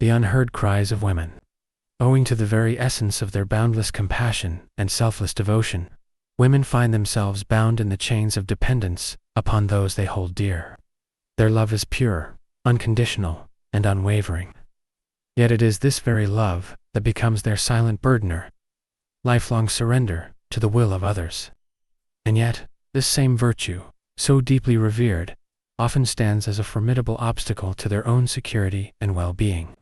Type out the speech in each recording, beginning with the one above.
the unheard cries of women. Owing to the very essence of their boundless compassion and selfless devotion, women find themselves bound in the chains of dependence upon those they hold dear. Their love is pure, unconditional, and unwavering. Yet it is this very love that becomes their silent burdener, lifelong surrender to the will of others. And yet, this same virtue, so deeply revered, often stands as a formidable obstacle to their own security and well-being.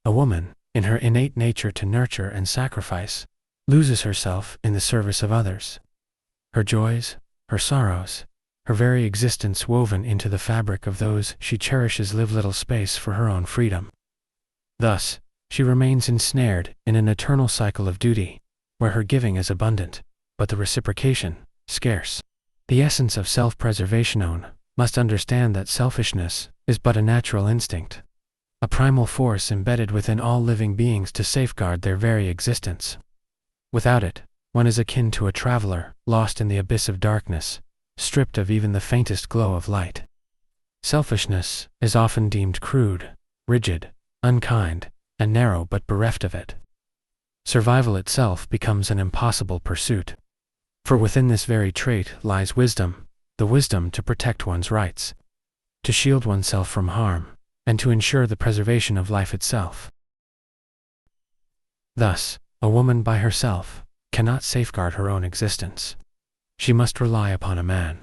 A woman, in her innate nature to nurture and sacrifice, loses herself in the service of others. Her joys, her sorrows, her very existence woven into the fabric of those she cherishes leave little space for her own freedom. Thus, she remains ensnared in an eternal cycle of duty, where her giving is abundant, but the reciprocation, scarce. The essence of self-preservation must understand that selfishness is but a natural instinct, a primal force embedded within all living beings to safeguard their very existence. Without it, one is akin to a traveler lost in the abyss of darkness, stripped of even the faintest glow of light. Selfishness is often deemed crude, rigid, unkind, and narrow, but bereft of it, survival itself becomes an impossible pursuit. For within this very trait lies wisdom, the wisdom to protect one's rights, to shield oneself from harm, and to ensure the preservation of life itself. Thus, a woman by herself cannot safeguard her own existence. She must rely upon a man.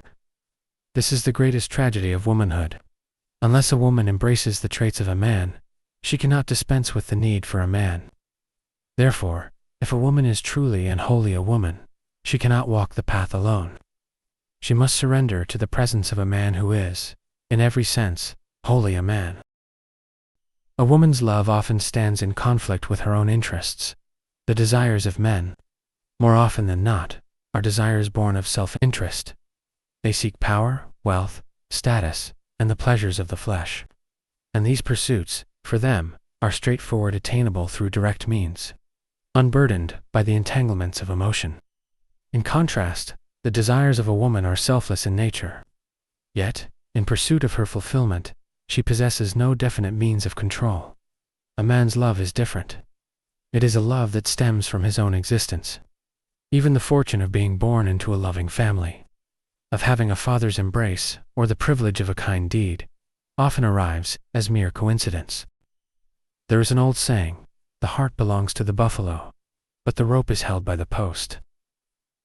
This is the greatest tragedy of womanhood. Unless a woman embraces the traits of a man, she cannot dispense with the need for a man. Therefore, if a woman is truly and wholly a woman, she cannot walk the path alone. She must surrender to the presence of a man who is, in every sense, wholly a man. A woman's love often stands in conflict with her own interests. The desires of men, more often than not, are desires born of self-interest. They seek power, wealth, status, and the pleasures of the flesh. And these pursuits, for them, are straightforward, attainable through direct means, unburdened by the entanglements of emotion. In contrast, the desires of a woman are selfless in nature. Yet, in pursuit of her fulfillment, she possesses no definite means of control. A man's love is different. It is a love that stems from his own existence. Even the fortune of being born into a loving family, of having a father's embrace, or the privilege of a kind deed, often arrives as mere coincidence. There is an old saying, the heart belongs to the buffalo, but the rope is held by the post.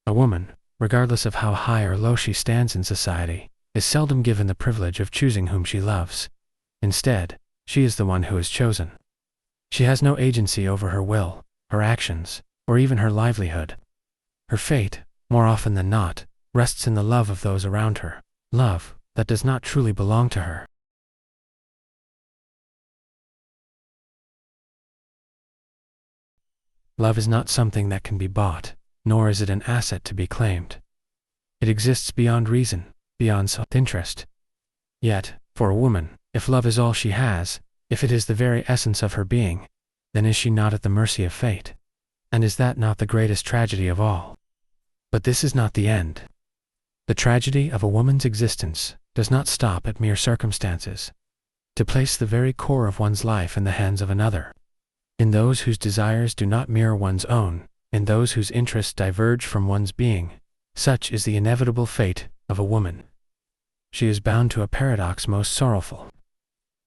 A woman, regardless of how high or low she stands in society, is seldom given the privilege of choosing whom she loves. Instead, she is the one who is chosen. She has no agency over her will, her actions, or even her livelihood. Her fate, more often than not, rests in the love of those around her, love that does not truly belong to her. Love is not something that can be bought, nor is it an asset to be claimed. It exists beyond reason, beyond self-interest. Yet, for a woman, if love is all she has, if it is the very essence of her being, then is she not at the mercy of fate? And is that not the greatest tragedy of all? But this is not the end. The tragedy of a woman's existence does not stop at mere circumstances. To place the very core of one's life in the hands of another, in those whose desires do not mirror one's own, in those whose interests diverge from one's being, such is the inevitable fate of a woman. She is bound to a paradox most sorrowful,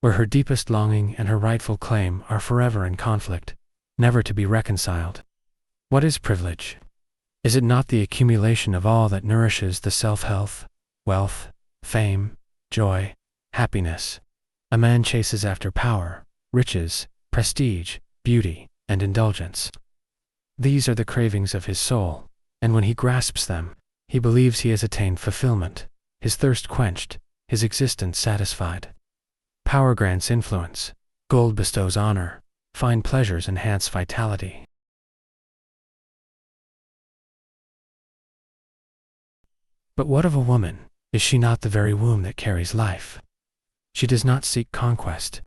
where her deepest longing and her rightful claim are forever in conflict, never to be reconciled. What is privilege? Is it not the accumulation of all that nourishes the self-health, wealth, fame, joy, happiness? A man chases after power, riches, prestige, beauty, and indulgence. These are the cravings of his soul, and when he grasps them, he believes he has attained fulfillment, his thirst quenched, his existence satisfied. Power grants influence, gold bestows honor, fine pleasures enhance vitality. But what of a woman? Is she not the very womb that carries life? She does not seek conquest.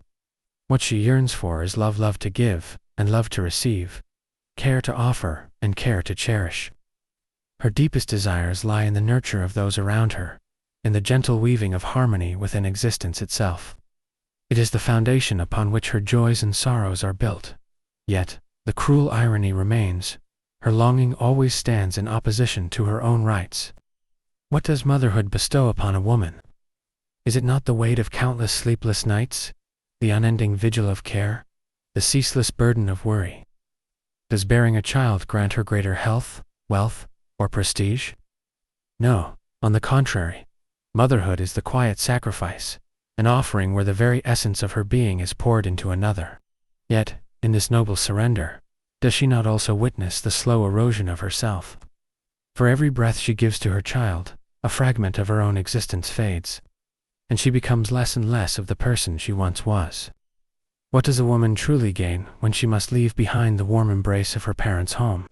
What she yearns for is love to give, and love to receive, care to offer, and care to cherish. Her deepest desires lie in the nurture of those around her, in the gentle weaving of harmony within existence itself. It is the foundation upon which her joys and sorrows are built. Yet, the cruel irony remains. Her longing always stands in opposition to her own rights. What does motherhood bestow upon a woman? Is it not the weight of countless sleepless nights, the unending vigil of care, the ceaseless burden of worry? Does bearing a child grant her greater health, wealth, or prestige? No, on the contrary. Motherhood is the quiet sacrifice, an offering where the very essence of her being is poured into another. Yet, in this noble surrender, does she not also witness the slow erosion of herself? For every breath she gives to her child, a fragment of her own existence fades, and she becomes less and less of the person she once was. What does a woman truly gain when she must leave behind the warm embrace of her parents' home?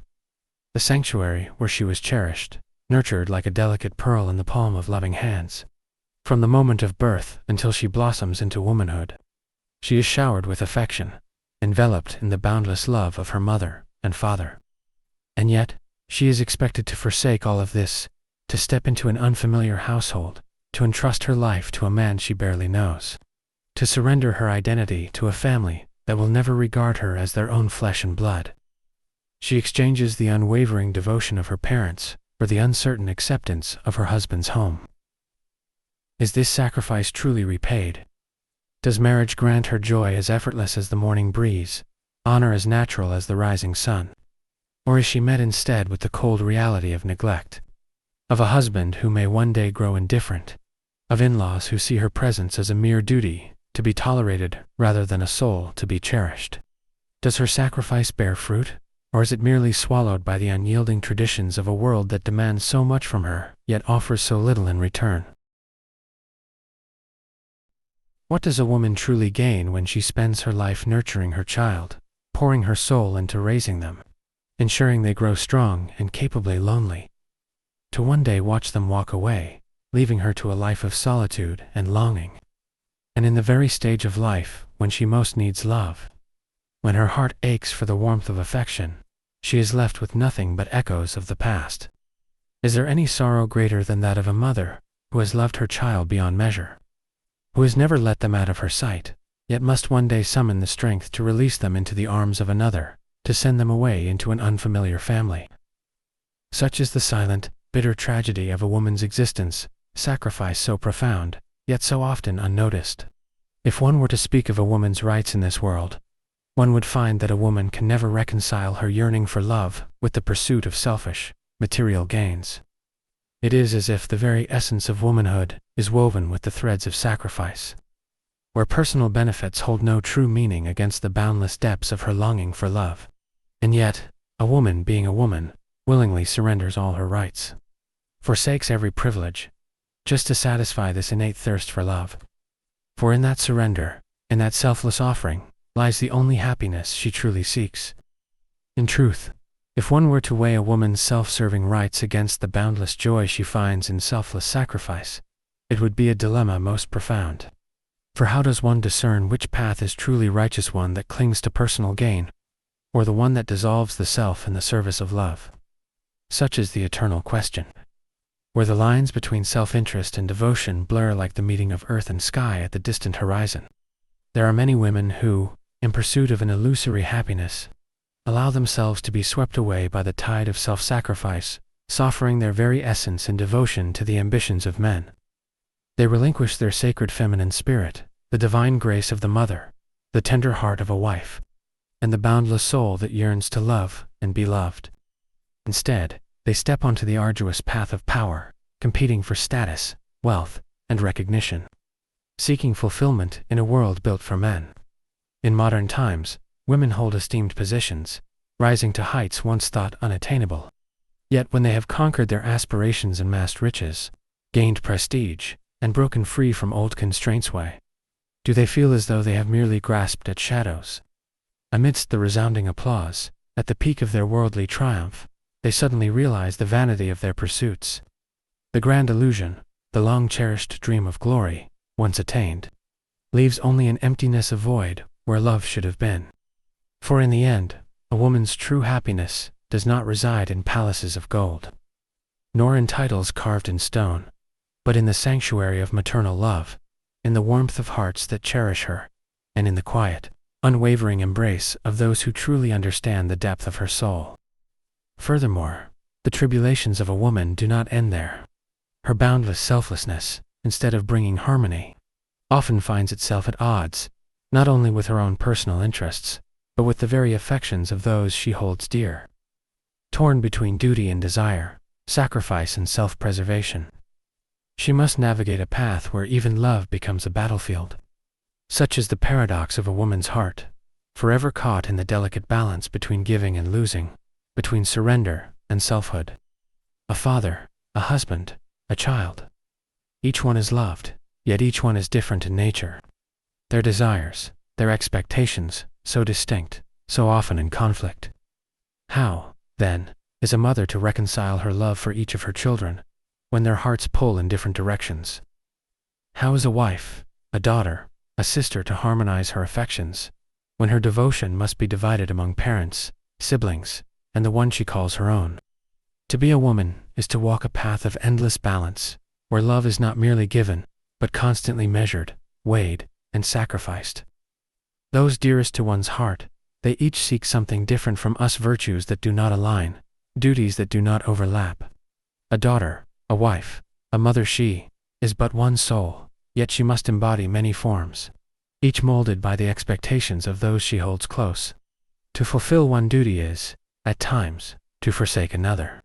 The sanctuary where she was cherished, nurtured like a delicate pearl in the palm of loving hands. From the moment of birth until she blossoms into womanhood, she is showered with affection, enveloped in the boundless love of her mother and father. And yet, she is expected to forsake all of this, to step into an unfamiliar household, to entrust her life to a man she barely knows, to surrender her identity to a family that will never regard her as their own flesh and blood. She exchanges the unwavering devotion of her parents for the uncertain acceptance of her husband's home. Is this sacrifice truly repaid? Does marriage grant her joy as effortless as the morning breeze, honor as natural as the rising sun? Or is she met instead with the cold reality of neglect, of a husband who may one day grow indifferent, of in-laws who see her presence as a mere duty to be tolerated rather than a soul to be cherished? Does her sacrifice bear fruit, or is it merely swallowed by the unyielding traditions of a world that demands so much from her, yet offers so little in return? What does a woman truly gain when she spends her life nurturing her child, pouring her soul into raising them, ensuring they grow strong and capably lonely, to one day watch them walk away, leaving her to a life of solitude and longing? And in the very stage of life when she most needs love, when her heart aches for the warmth of affection, she is left with nothing but echoes of the past. Is there any sorrow greater than that of a mother who has loved her child beyond measure, who has never let them out of her sight, yet must one day summon the strength to release them into the arms of another, to send them away into an unfamiliar family? Such is the silent, bitter tragedy of a woman's existence, sacrifice so profound, yet so often unnoticed. If one were to speak of a woman's rights in this world, one would find that a woman can never reconcile her yearning for love with the pursuit of selfish, material gains. It is as if the very essence of womanhood is woven with the threads of sacrifice, where personal benefits hold no true meaning against the boundless depths of her longing for love. And yet, a woman being a woman, willingly surrenders all her rights, forsakes every privilege, just to satisfy this innate thirst for love. For in that surrender, in that selfless offering, lies the only happiness she truly seeks. In truth, if one were to weigh a woman's self-serving rights against the boundless joy she finds in selfless sacrifice, it would be a dilemma most profound. For how does one discern which path is truly righteous, one that clings to personal gain, or the one that dissolves the self in the service of love? Such is the eternal question, where the lines between self-interest and devotion blur like the meeting of earth and sky at the distant horizon. There are many women who, in pursuit of an illusory happiness, allow themselves to be swept away by the tide of self-sacrifice, suffering their very essence in devotion to the ambitions of men. They relinquish their sacred feminine spirit, the divine grace of the mother, the tender heart of a wife, and the boundless soul that yearns to love and be loved. Instead, they step onto the arduous path of power, competing for status, wealth, and recognition, seeking fulfillment in a world built for men. In modern times, women hold esteemed positions, rising to heights once thought unattainable. Yet when they have conquered their aspirations and amassed riches, gained prestige, and broken free from old constraints, why do they feel as though they have merely grasped at shadows? Amidst the resounding applause, at the peak of their worldly triumph, they suddenly realize the vanity of their pursuits. The grand illusion, the long-cherished dream of glory, once attained, leaves only an emptiness, a void where love should have been. For in the end, a woman's true happiness does not reside in palaces of gold, nor in titles carved in stone, but in the sanctuary of maternal love, in the warmth of hearts that cherish her, and in the quiet, unwavering embrace of those who truly understand the depth of her soul. Furthermore, the tribulations of a woman do not end there. Her boundless selflessness, instead of bringing harmony, often finds itself at odds, not only with her own personal interests, but with the very affections of those she holds dear. Torn between duty and desire, sacrifice and self-preservation, she must navigate a path where even love becomes a battlefield. Such is the paradox of a woman's heart, forever caught in the delicate balance between giving and losing, between surrender and selfhood. A father, a husband, a child. Each one is loved, yet each one is different in nature. Their desires, their expectations, so distinct, so often in conflict. How, then, is a mother to reconcile her love for each of her children, when their hearts pull in different directions? How is a wife, a daughter, a sister to harmonize her affections, when her devotion must be divided among parents, siblings, and the one she calls her own? To be a woman is to walk a path of endless balance, where love is not merely given, but constantly measured, weighed, and sacrificed. Those dearest to one's heart, they each seek something different from us, virtues that do not align, duties that do not overlap. A daughter, a wife, a mother, she is but one soul, yet she must embody many forms, each molded by the expectations of those she holds close. To fulfill one duty is, at times, to forsake another.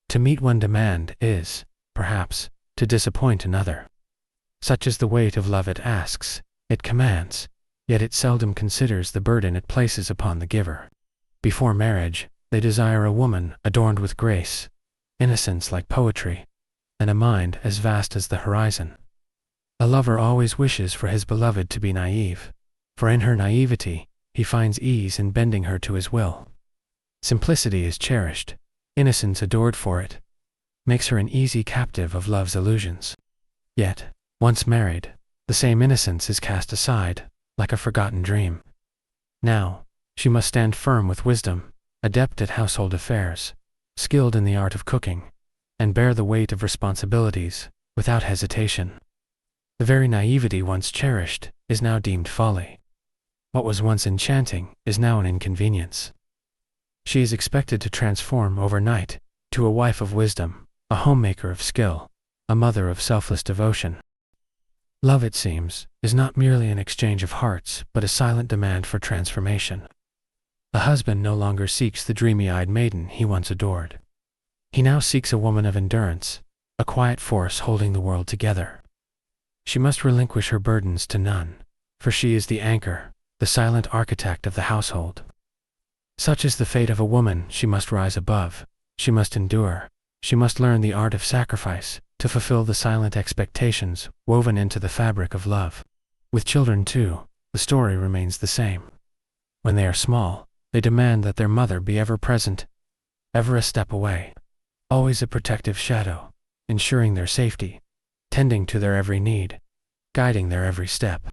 To meet one demand is, perhaps, to disappoint another. Such is the weight of love. It asks, it commands, yet it seldom considers the burden it places upon the giver. Before marriage, they desire a woman adorned with grace, innocence like poetry, and a mind as vast as the horizon. A lover always wishes for his beloved to be naive, for in her naivety, he finds ease in bending her to his will. Simplicity is cherished, innocence adored for it, makes her an easy captive of love's illusions. Yet, once married, the same innocence is cast aside, like a forgotten dream. Now, she must stand firm with wisdom, adept at household affairs, skilled in the art of cooking, and bear the weight of responsibilities, without hesitation. The very naivety once cherished is now deemed folly. What was once enchanting is now an inconvenience. She is expected to transform overnight to a wife of wisdom, a homemaker of skill, a mother of selfless devotion. Love, it seems, is not merely an exchange of hearts, but a silent demand for transformation. A husband no longer seeks the dreamy-eyed maiden he once adored. He now seeks a woman of endurance, a quiet force holding the world together. She must relinquish her burdens to none, for she is the anchor, the silent architect of the household. Such is the fate of a woman. She must rise above, she must endure, she must learn the art of sacrifice, to fulfill the silent expectations woven into the fabric of love. With children too, the story remains the same. When they are small, they demand that their mother be ever present, ever a step away, always a protective shadow, ensuring their safety, tending to their every need, guiding their every step.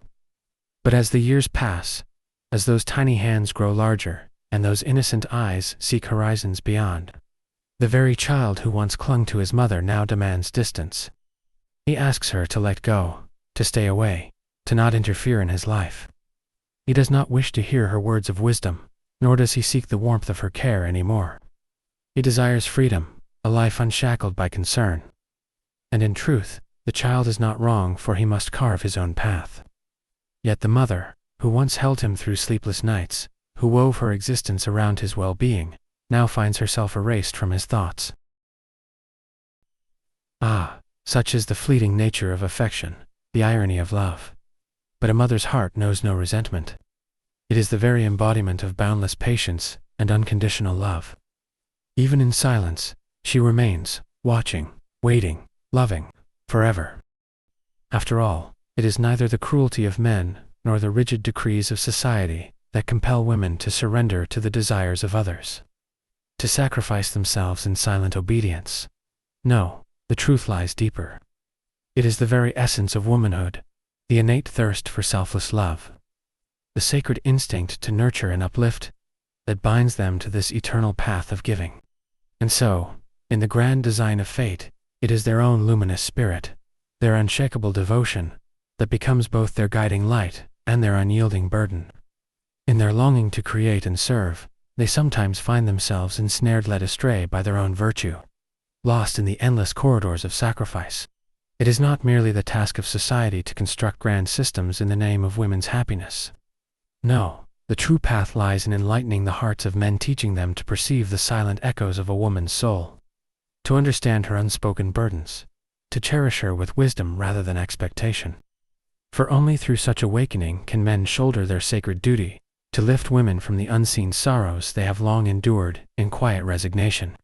But as the years pass, as those tiny hands grow larger, and those innocent eyes seek horizons beyond, the very child who once clung to his mother now demands distance. He asks her to let go, to stay away, to not interfere in his life. He does not wish to hear her words of wisdom, nor does he seek the warmth of her care anymore. He desires freedom, a life unshackled by concern. And in truth, the child is not wrong, for he must carve his own path. Yet the mother, who once held him through sleepless nights, who wove her existence around his well-being, now finds herself erased from his thoughts. Ah, such is the fleeting nature of affection, the irony of love. But a mother's heart knows no resentment. It is the very embodiment of boundless patience and unconditional love. Even in silence, she remains, watching, waiting, loving, forever. After all, it is neither the cruelty of men nor the rigid decrees of society that compel women to surrender to the desires of others, to sacrifice themselves in silent obedience. No, the truth lies deeper. It is the very essence of womanhood, the innate thirst for selfless love, the sacred instinct to nurture and uplift, that binds them to this eternal path of giving. And so, in the grand design of fate, it is their own luminous spirit, their unshakable devotion, that becomes both their guiding light and their unyielding burden. In their longing to create and serve, they sometimes find themselves ensnared, led astray by their own virtue, lost in the endless corridors of sacrifice. It is not merely the task of society to construct grand systems in the name of women's happiness. No, the true path lies in enlightening the hearts of men, teaching them to perceive the silent echoes of a woman's soul, to understand her unspoken burdens, to cherish her with wisdom rather than expectation. For only through such awakening can men shoulder their sacred duty, to lift women from the unseen sorrows they have long endured in quiet resignation,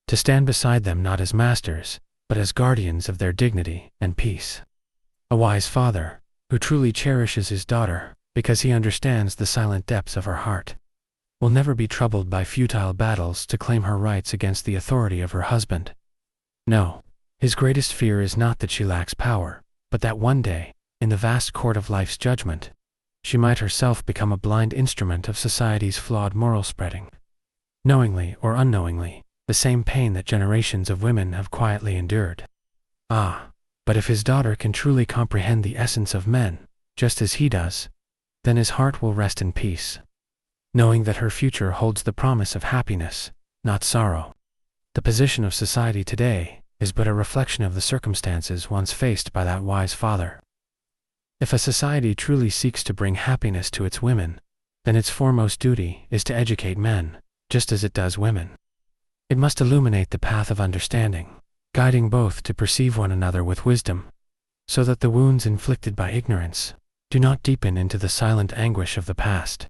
to stand beside them not as masters, but as guardians of their dignity and peace. A wise father, who truly cherishes his daughter because he understands the silent depths of her heart, will never be troubled by futile battles to claim her rights against the authority of her husband. No, his greatest fear is not that she lacks power, but that one day, in the vast court of life's judgment, she might herself become a blind instrument of society's flawed moral spreading, knowingly or unknowingly, the same pain that generations of women have quietly endured. Ah, but if his daughter can truly comprehend the essence of men, just as he does, then his heart will rest in peace, knowing that her future holds the promise of happiness, not sorrow. The position of society today is but a reflection of the circumstances once faced by that wise father. If a society truly seeks to bring happiness to its women, then its foremost duty is to educate men, just as it does women. It must illuminate the path of understanding, guiding both to perceive one another with wisdom, so that the wounds inflicted by ignorance do not deepen into the silent anguish of the past.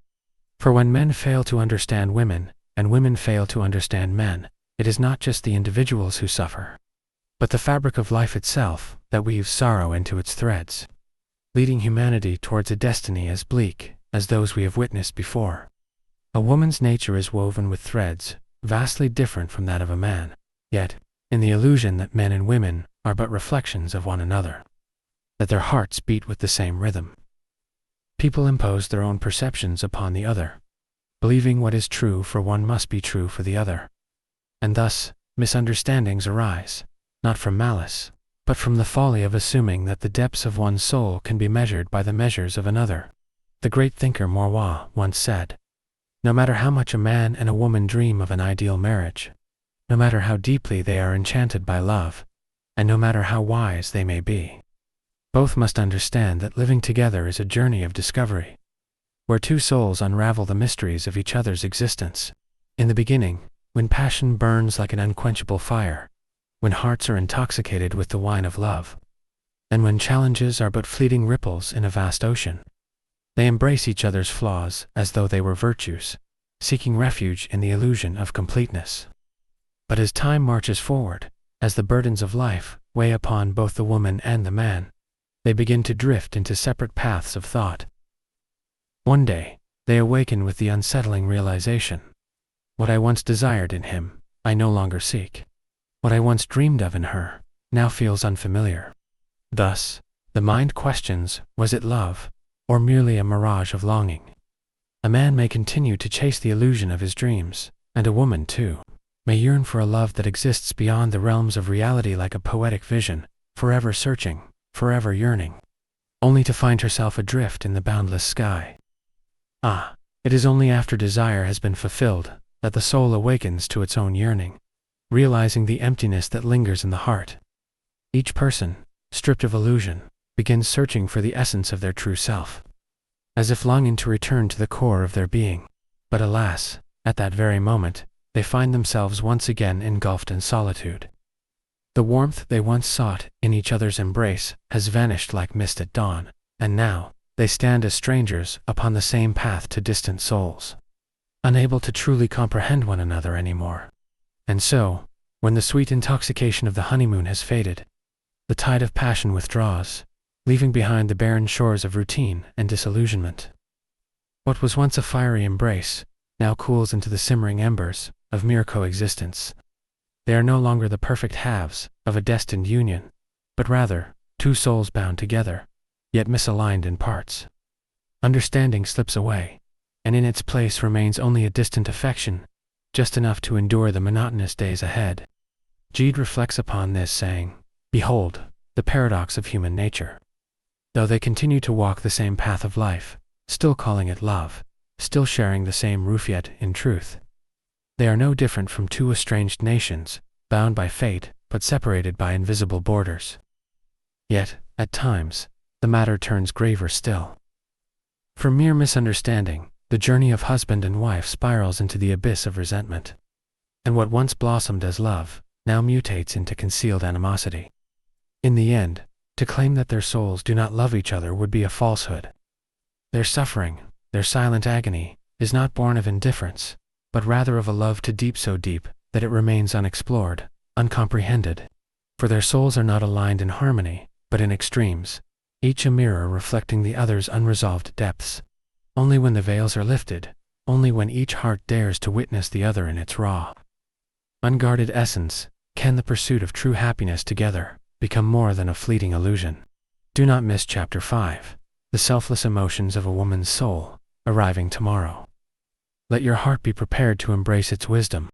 For when men fail to understand women, and women fail to understand men, it is not just the individuals who suffer, but the fabric of life itself that weaves sorrow into its threads, leading humanity towards a destiny as bleak as those we have witnessed before. A woman's nature is woven with threads vastly different from that of a man, yet, in the illusion that men and women are but reflections of one another, that their hearts beat with the same rhythm, people impose their own perceptions upon the other, believing what is true for one must be true for the other. And thus, misunderstandings arise, not from malice, but from the folly of assuming that the depths of one's soul can be measured by the measures of another. The great thinker Maurois once said, "No matter how much a man and a woman dream of an ideal marriage, no matter how deeply they are enchanted by love, and no matter how wise they may be, both must understand that living together is a journey of discovery, where two souls unravel the mysteries of each other's existence. In the beginning, when passion burns like an unquenchable fire, when hearts are intoxicated with the wine of love, and when challenges are but fleeting ripples in a vast ocean, they embrace each other's flaws as though they were virtues, seeking refuge in the illusion of completeness. But as time marches forward, as the burdens of life weigh upon both the woman and the man, they begin to drift into separate paths of thought. One day, they awaken with the unsettling realization, what I once desired in him, I no longer seek. What I once dreamed of in her now feels unfamiliar. Thus, the mind questions, was it love, or merely a mirage of longing? A man may continue to chase the illusion of his dreams, and a woman, too, may yearn for a love that exists beyond the realms of reality like a poetic vision, forever searching, forever yearning, only to find herself adrift in the boundless sky. Ah, it is only after desire has been fulfilled that the soul awakens to its own yearning, realizing the emptiness that lingers in the heart. Each person, stripped of illusion, begins searching for the essence of their true self, as if longing to return to the core of their being. But alas, at that very moment, they find themselves once again engulfed in solitude. The warmth they once sought in each other's embrace has vanished like mist at dawn, and now, they stand as strangers upon the same path to distant souls, unable to truly comprehend one another anymore. And so, when the sweet intoxication of the honeymoon has faded, the tide of passion withdraws, leaving behind the barren shores of routine and disillusionment. What was once a fiery embrace now cools into the simmering embers of mere coexistence. They are no longer the perfect halves of a destined union, but rather two souls bound together, yet misaligned in parts. Understanding slips away, and in its place remains only a distant affection, just enough to endure the monotonous days ahead. Gide reflects upon this, saying, "Behold, the paradox of human nature. though they continue to walk the same path of life, still calling it love, still sharing the same roof, yet, in truth, they are no different from two estranged nations, bound by fate, but separated by invisible borders. Yet, at times, the matter turns graver still. From mere misunderstanding, the journey of husband and wife spirals into the abyss of resentment. And what once blossomed as love, now mutates into concealed animosity. In the end, to claim that their souls do not love each other would be a falsehood. Their suffering, their silent agony, is not born of indifference, but rather of a love too deep, so deep that it remains unexplored, uncomprehended. For their souls are not aligned in harmony, but in extremes, each a mirror reflecting the other's unresolved depths. Only when the veils are lifted, only when each heart dares to witness the other in its raw, unguarded essence, can the pursuit of true happiness together become more than a fleeting illusion. Do not miss Chapter 5, The Selfless Emotions of a Woman's Soul, arriving tomorrow. Let your heart be prepared to embrace its wisdom.